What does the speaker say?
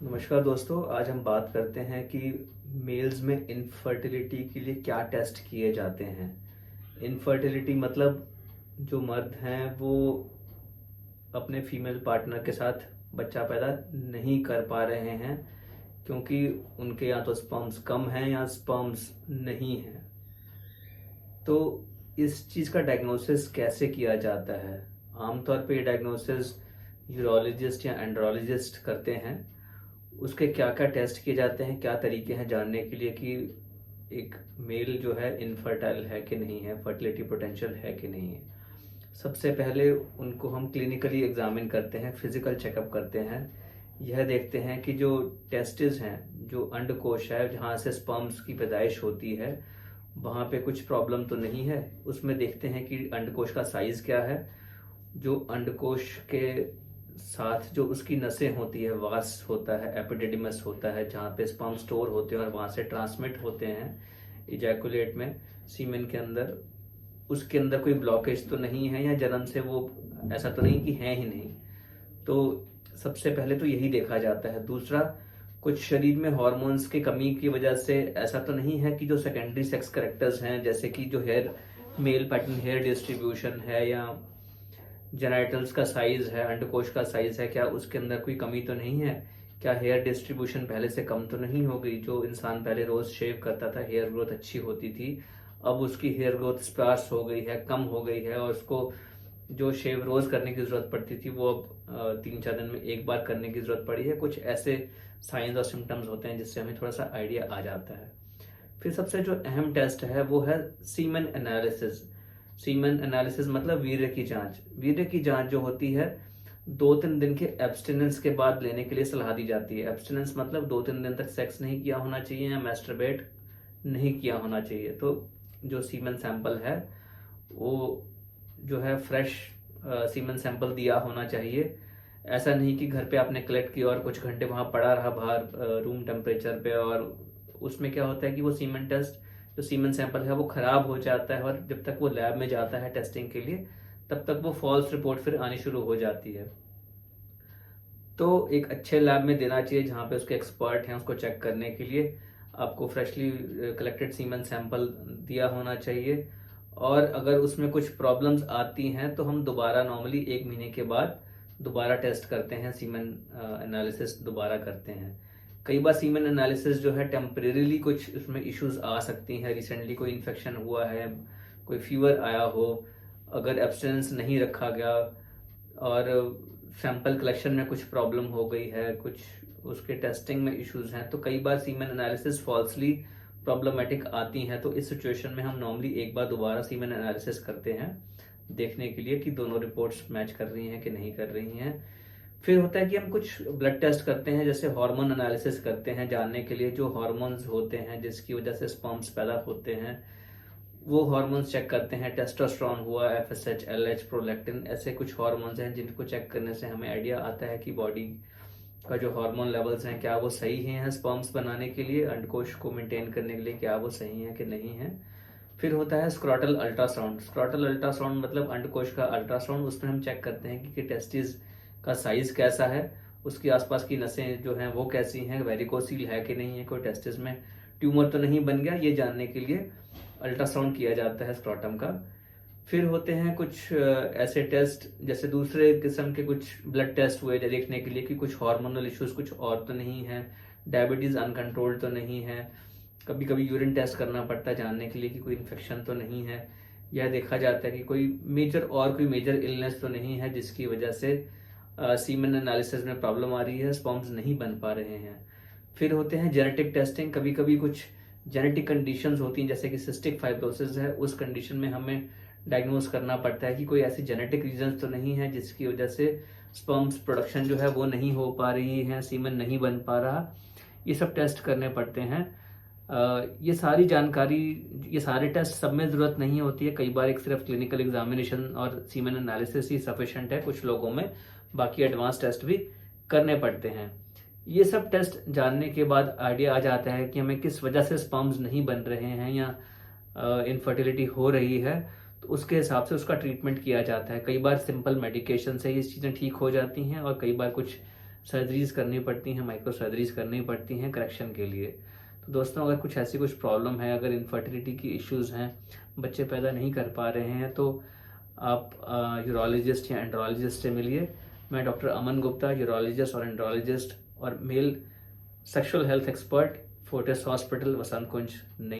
नमस्कार दोस्तों, आज हम बात करते हैं कि मेल्स में इनफर्टिलिटी के लिए क्या टेस्ट किए जाते हैं। इनफर्टिलिटी मतलब जो मर्द हैं वो अपने फीमेल पार्टनर के साथ बच्चा पैदा नहीं कर पा रहे हैं क्योंकि उनके या तो स्पर्म्स कम हैं या स्पर्म्स नहीं हैं। तो इस चीज़ का डायग्नोसिस कैसे किया जाता है? आमतौर पे ये डायग्नोसिस यूरोलॉजिस्ट या एंड्रोलॉजिस्ट करते हैं। उसके क्या क्या टेस्ट किए जाते हैं, क्या तरीके हैं जानने के लिए कि एक मेल जो है इनफर्टाइल है कि नहीं है, फर्टिलिटी पोटेंशियल है कि नहीं है। सबसे पहले उनको हम क्लिनिकली एग्जामिन करते हैं, फिजिकल चेकअप करते हैं। यह देखते हैं कि जो टेस्टिस हैं, जो अंडकोश है जहाँ से स्पर्म्स की पैदाइश होती है, वहाँ पे कुछ प्रॉब्लम तो नहीं है। उसमें देखते हैं कि अंडकोश का साइज क्या है। जो अंडकोश के साथ जो उसकी नसें होती है, वास होता है, एपिडिडिमस होता है, जहाँ पे स्पर्म स्टोर होते हैं और वहाँ से ट्रांसमिट होते हैं इजैकुलेट में, सीमेन के अंदर, उसके अंदर कोई ब्लॉकेज तो नहीं है या जलन से वो ऐसा तो नहीं कि है ही नहीं। तो सबसे पहले तो यही देखा जाता है। दूसरा, कुछ शरीर में हॉर्मोन्स की कमी की वजह से ऐसा तो नहीं है कि जो सेकेंडरी सेक्स करेक्टर्स हैं, जैसे कि जो hair, male pattern hair distribution है या जेनाइटल्स का साइज है, अंडकोश का साइज है, क्या उसके अंदर कोई कमी तो नहीं है? क्या हेयर डिस्ट्रीब्यूशन पहले से कम तो नहीं हो गई? जो इंसान पहले रोज शेव करता था, हेयर ग्रोथ अच्छी होती थी, अब उसकी हेयर ग्रोथ स्पार्स हो गई है, कम हो गई है, और उसको जो शेव रोज करने की जरूरत पड़ती थी वो अब 3-4 दिन में एक बार करने की जरूरत पड़ी है। कुछ ऐसे साइंस और सिम्टम्स होते हैं जिससे हमें थोड़ा सा आइडिया आ जाता है। फिर सबसे जो अहम टेस्ट है वो है सीमन एनालिसिस। सीमन एनालिसिस मतलब वीर्य की जांच। वीर्य की जांच जो होती है 2-3 दिन के एब्सटिनेंस के बाद लेने के लिए सलाह दी जाती है। एब्सटिनेंस मतलब 2-3 दिन तक सेक्स नहीं किया होना चाहिए या मैस्टरबेट नहीं किया होना चाहिए। तो जो सीमन सैंपल है वो जो है फ्रेश सीमन सैंपल दिया होना चाहिए। ऐसा नहीं कि घर पे आपने कलेक्ट किया और कुछ घंटे वहां पड़ा रहा बाहर रूम टेम्परेचर पे, और उसमें क्या होता है कि वो सीमन टेस्ट, जो सीमन सैंपल है वो खराब हो जाता है, और जब तक वो लैब में जाता है टेस्टिंग के लिए तब तक वो फॉल्स रिपोर्ट फिर आनी शुरू हो जाती है। तो एक अच्छे लैब में देना चाहिए जहाँ पे उसके एक्सपर्ट हैं उसको चेक करने के लिए। आपको फ्रेशली कलेक्टेड सीमन सैंपल दिया होना चाहिए, और अगर उसमें कुछ प्रॉब्लम्स आती हैं तो हम दोबारा नॉर्मली 1 महीने के बाद दोबारा टेस्ट करते हैं, सीमन एनालिसिस दोबारा करते हैं। कई बार सीमन एनालिसिस जो है टेम्परेरीली कुछ उसमें इश्यूज आ सकती हैं। रिसेंटली कोई इन्फेक्शन हुआ है, कोई फीवर आया हो, अगर एब्सटेंस नहीं रखा गया और सैंपल कलेक्शन में कुछ प्रॉब्लम हो गई है, कुछ उसके टेस्टिंग में इश्यूज हैं, तो कई बार सीमेन एनालिसिस फॉल्सली प्रॉब्लमेटिक आती हैं। तो इस सिचुएशन में हम नॉर्मली एक बार दोबारा सीमेन एनालिसिस करते हैं देखने के लिए कि दोनों रिपोर्ट्स मैच कर रही हैं कि नहीं कर रही हैं। फिर होता है कि हम कुछ ब्लड टेस्ट करते हैं, जैसे हार्मोन एनालिसिस करते हैं जानने के लिए जो हार्मोन्स होते हैं जिसकी वजह से स्पर्म्स पैदा होते हैं, वो हार्मोन्स चेक करते हैं। टेस्टोस्टेरोन हुआ, एफएसएच, एलएच, प्रोलैक्टिन, ऐसे कुछ हार्मोन्स हैं जिनको चेक करने से हमें आइडिया आता है कि बॉडी का जो हार्मोन लेवल्स हैं क्या वो सही हैं स्पर्म्स बनाने के लिए, अंडकोश को मेंटेन करने के लिए क्या वो सही है कि नहीं है। फिर होता है स्क्रॉटल अल्ट्रासाउंड। स्क्रॉटल अल्ट्रासाउंड मतलब अंडकोश का अल्ट्रासाउंड। उसमें हम चेक करते हैं कि टेस्टिस का साइज कैसा है, उसके आसपास की नसें जो हैं वो कैसी हैं, वेरिकोसील है कि नहीं है, कोई टेस्टिस में ट्यूमर तो नहीं बन गया, ये जानने के लिए अल्ट्रासाउंड किया जाता है स्क्रॉटम का। फिर होते हैं कुछ ऐसे टेस्ट, जैसे दूसरे किस्म के कुछ ब्लड टेस्ट हुए देखने के लिए कि कुछ हार्मोनल इश्यूज कुछ और तो नहीं है, डायबिटीज अनकंट्रोल्ड तो नहीं है। कभी कभी यूरिन टेस्ट करना पड़ता है जानने के लिए कि कोई इन्फेक्शन तो नहीं है। यह देखा जाता है कि कोई मेजर इलनेस तो नहीं है जिसकी वजह से सीमेन एनालिसिस में प्रॉब्लम आ रही है, स्पर्म्स नहीं बन पा रहे हैं। फिर होते हैं जेनेटिक टेस्टिंग। कभी कभी कुछ जेनेटिक कंडीशंस होती हैं, जैसे कि सिस्टिक फाइब्रोसिस है, उस कंडीशन में हमें डायग्नोज करना पड़ता है कि कोई ऐसी जेनेटिक रीजन तो नहीं है जिसकी वजह से स्पर्म्स प्रोडक्शन जो है वो नहीं हो पा रही है, सीमन नहीं बन पा रहा। ये सब टेस्ट करने पड़ते हैं। ये सारी जानकारी, ये सारे टेस्ट सब में ज़रूरत नहीं होती है। कई बार एक सिर्फ क्लिनिकल एग्जामिनेशन और सीमेन एनालिसिस ही सफिशिएंट है कुछ लोगों में, बाकी एडवांस टेस्ट भी करने पड़ते हैं। ये सब टेस्ट जानने के बाद आइडिया आ जाता है कि हमें किस वजह से स्पर्म्स नहीं बन रहे हैं या इनफर्टिलिटी हो रही है, तो उसके हिसाब से उसका ट्रीटमेंट किया जाता है। कई बार सिंपल मेडिकेशन से ये चीज़ें ठीक हो जाती हैं, और कई बार कुछ सर्जरीज करनी पड़ती हैं, माइक्रो सर्जरीज करनी पड़ती हैं करेक्शन के लिए। तो दोस्तों, अगर कुछ प्रॉब्लम है, अगर इनफर्टिलिटी की इश्यूज़ हैं, बच्चे पैदा नहीं कर पा रहे हैं, तो आप यूरोलॉजिस्ट या एंड्रोलॉजिस्ट से मिलिए। मैं डॉक्टर अमन गुप्ता, यूरोलॉजिस्ट और एंड्रोलॉजिस्ट और male sexual health expert, Fortis hospital, Vasant Kunj, नई